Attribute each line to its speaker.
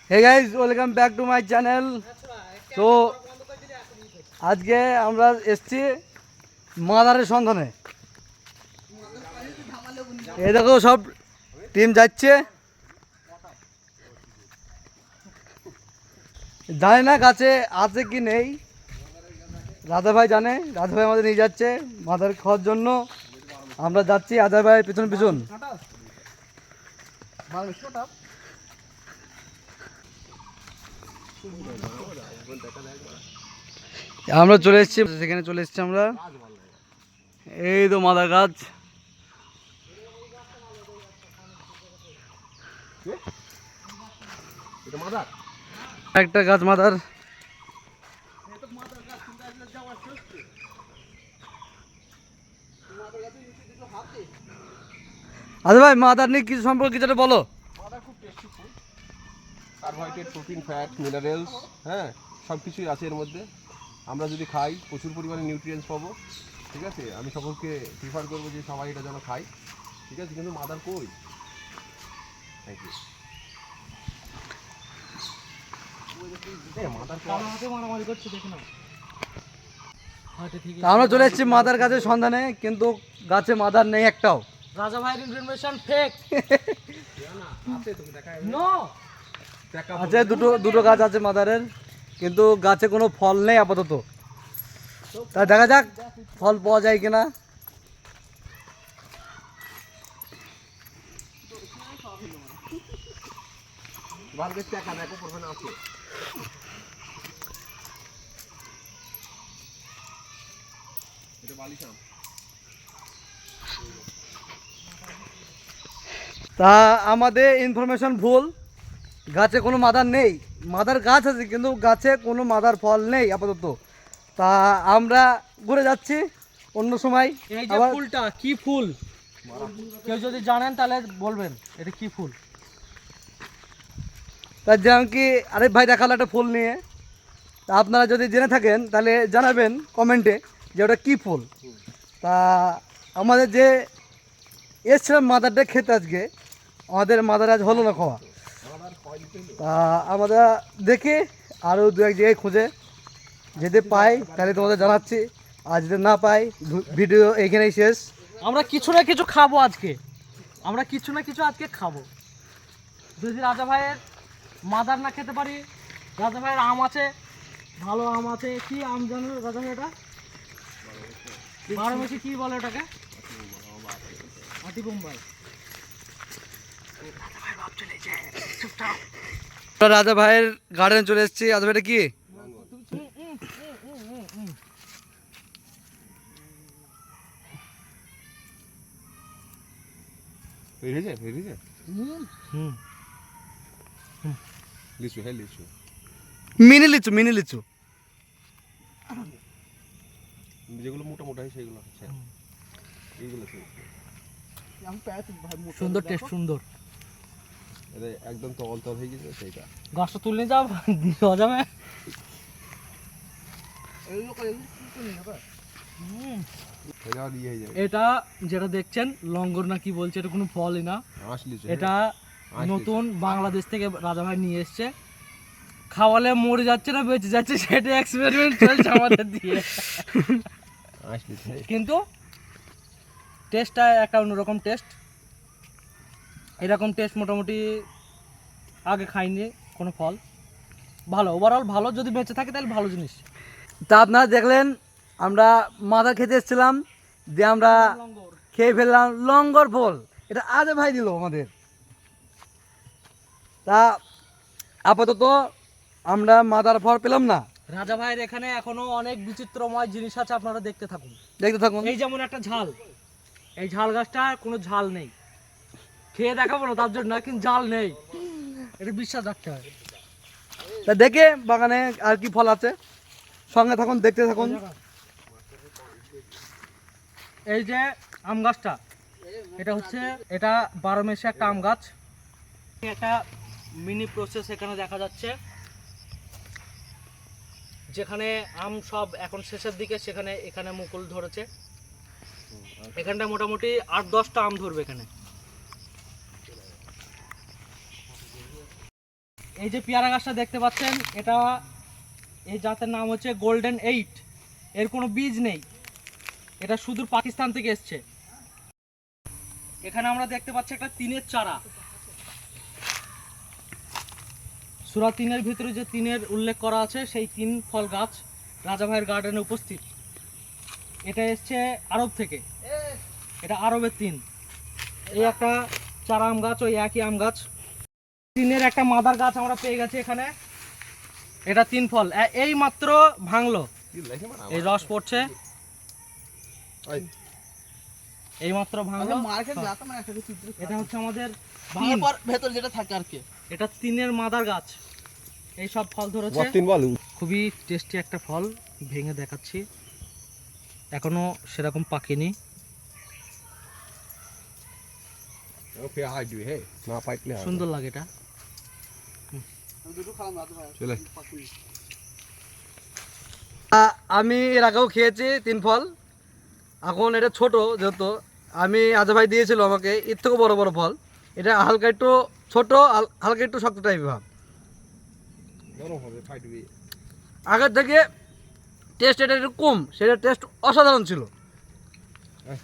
Speaker 1: Hey guys, welcome back to my channel. তো আজকে আমরা এসছি মাদারের সন্ধানে। এই দেখো সব টিম যাচ্ছে, জানি না গাছে আছে কি নেই। রাজা ভাই জানে, রাজা ভাই আমাদের নিয়ে যাচ্ছে মাদার খাওয়ার জন্য। আমরা যাচ্ছি রাজা ভাই পিছন পিছন। আমরা চলে এসেছি, সেখানে চলে এসেছি আমরা। এই তো মাদার গাছ, একটা গাছ মাদার। আচ্ছা ভাই, মাদার নিয়ে কিছু সম্পর্কে কিছুটা বলো।
Speaker 2: মাদার খুব tasty food, carbohydrate, protein, fat, minerals, হ্যাঁ সব কিছুই আছে এর মধ্যে। আমরা যদি খাই প্রচুর পরিমাণে নিউট্রিয়েন্টস পাবো। ঠিক আছে, আমি সকলকে প্রিফার করবো যে সবাই এটা যেন খাই। ঠিক আছে, কিন্তু মাদার কই? Thank you.
Speaker 1: আমরা চলে এসেছি মাদার গাছের সন্ধানে, কিন্তু গাছে মাদার নেই একটাও।
Speaker 3: রাজা ভাইয়ের ইনফরমেশন ফেক।
Speaker 1: আছে দুটো গাছ আছে মাদারের, কিন্তু গাছে কোনো ফল নেই আপাতত। তা দেখা যাক ফল পাওয়া যায় কিনা। তা আমাদের ইনফরমেশন ভুল, গাছে কোনো মাদার নেই। মাদার গাছ আছে কিন্তু গাছে কোনো মাদার ফল নেই আপাতত। তা আমরা ঘুরে যাচ্ছি অন্য সময়।
Speaker 3: এই যে ফুলটা কি ফুল, কেউ যদি জানেন তাহলে বলবেন এটা কি ফুল।
Speaker 1: তার যেমন কি আরিফ ভাই দেখালো একটা ফুল নিয়ে, তা আপনারা যদি জেনে থাকেন তাহলে জানাবেন কমেন্টে যে ওটা কী ফুল। তা আমাদের যে এসছিলাম মাদারটা খেতে, আজকে আমাদের মাদার আজ হলো না খাওয়া। তা আমরা দেখি আরও দু এক জায়গায় খুঁজে যদি পাই তাহলে তোমাদের জানাচ্ছি, আর যদি না পাই ভিডিও এইখানেই শেষ।
Speaker 3: আমরা কিছু না কিছু খাবো আজকে, আমরা কিছু না কিছু আজকে খাবো। যদি রাজা ভাইয়ের মাদার না খেতে পারি, রাজা ভাইয়ের আম আছে, ভালো আম আছে। কি আম জানো রাজা ভাই? এটা 12 মাসে কি বলে ওটাকে? আটি বোম্বাই।
Speaker 1: রাজা ভাইয়ের গার্ডেন চলে এসেছি। রাজা ভাইটা কি
Speaker 2: লিচু, হ্যাঁ লিচু,
Speaker 1: মিনি লিচু, মিনি লিচু
Speaker 2: যেগুলো মোটা মোটা হয় সেগুলো হচ্ছে এইগুলো।
Speaker 3: সুন্দর টেস্ট, সুন্দর।
Speaker 2: এটা একদম তো অন্তর হয়ে গেছে সেইটা।
Speaker 3: গাছটা তুলে যাও, দেওয়া যাবে। এটা যেটা দেখছেন লঙ্গর না কি বলছে, এটা কোনো ফলই না। এটা নতুন বাংলাদেশ থেকে রাজা ভাই নিয়ে এসছে। খাওয়ালে মরে যাচ্ছে না বেঁচে যাচ্ছে সেটা এক্সপেরিমেন্ট চলছে আমাদের দিয়ে। কিন্তু টেস্টটা একটা অন্যরকম টেস্ট। এরকম টেস্ট মোটামুটি আগে খাইনি কোনো ফল। ভালো, ওভারঅল ভালো। যদি বেঁচে থাকে তাহলে ভালো জিনিস।
Speaker 1: তা আপনারা দেখলেন আমরা মাদার খেতে এসেছিলাম, দিয়ে আমরা খেয়ে ফেললাম লঙ্গর ফল। এটা আজ ভাই দিল আমাদের। তা আপাতত আমরা মাদার ফল পেলাম না।
Speaker 3: রাজা ভাইয়ের এখানে এখনো অনেক বিচিত্রময় জিনিস আছে, আপনারা দেখতে থাকুন,
Speaker 1: দেখতে থাকুন।
Speaker 3: এই যেমন একটা ঝাল, এই ঝাল গাছটা কোনো ঝাল নেই। খেয়ে দেখাবো না তার জন্য, কিন্তু ঝাল নেই, এটা বিশ্বাস রাখতে হয়।
Speaker 1: তা দেখে বাগানে আর কি ফল আছে, সঙ্গে থাকুন, দেখতে থাকুন।
Speaker 3: এই যে আম গাছটা, এটা হচ্ছে এটা 12 মাসে একটা আম গাছ। একটা মিনি প্রসেস এখানে দেখা যাচ্ছে, যেখানে আম সব এখন শেষের দিকে, সেখানে এখানে মুকুল ধরেছে। এখানটা মোটামুটি 8-10টা আম ধরবে এখানে। এই যে পেয়ারা গাছটা দেখতে পাচ্ছেন, এটা এই জাতের নাম হচ্ছে গোল্ডেন 8। এর কোনো বীজ নেই, এটা সুদূর পাকিস্তান থেকে এসছে। এখানে আমরা দেখতে পাচ্ছি একটা তিনের চারা। সূরা 3-এর ভিতরে যে তিনের উল্লেখ করা আছে, সেই 3 ফল গাছ রাজা ভাইয়ের গার্ডেনে উপস্থিত। এটা এসছে আরব থেকে, এটা আরবের 3। এই একটা চারা আম গাছ, ওই একই আম গাছ। 3-এর একটা মাদার গাছ আমরা পেয়ে গেছি এখানে, এটা 3 ফল এই মাত্র ভাঙলো, এই রস পড়ছে, এই মাত্র ভাঙলো। এটা হচ্ছে আমাদের
Speaker 4: ভেতর যেটা থাকে আর কি,
Speaker 3: এটা 3-এর মাদার গাছ, এই সব ফল ধরেছে। খুবই টেস্টি একটা ফল, ভেঙে দেখাচ্ছি, এখনো সেরকম পাকেনি। সুন্দর লাগে এটা।
Speaker 1: আমি এর আগেও খেয়েছি 3 ফল। এখন এটা ছোট, যেহেতু আমি আজা ভাই দিয়েছিল আমাকে এর থেকে বড় বড় ফল। এটা হালকা একটু ছোট, হালকা একটু শক্ত টাইপের ভাব। আগের থেকে টেস্ট এটা একটু কম, সেটা টেস্ট অসাধারণ ছিল।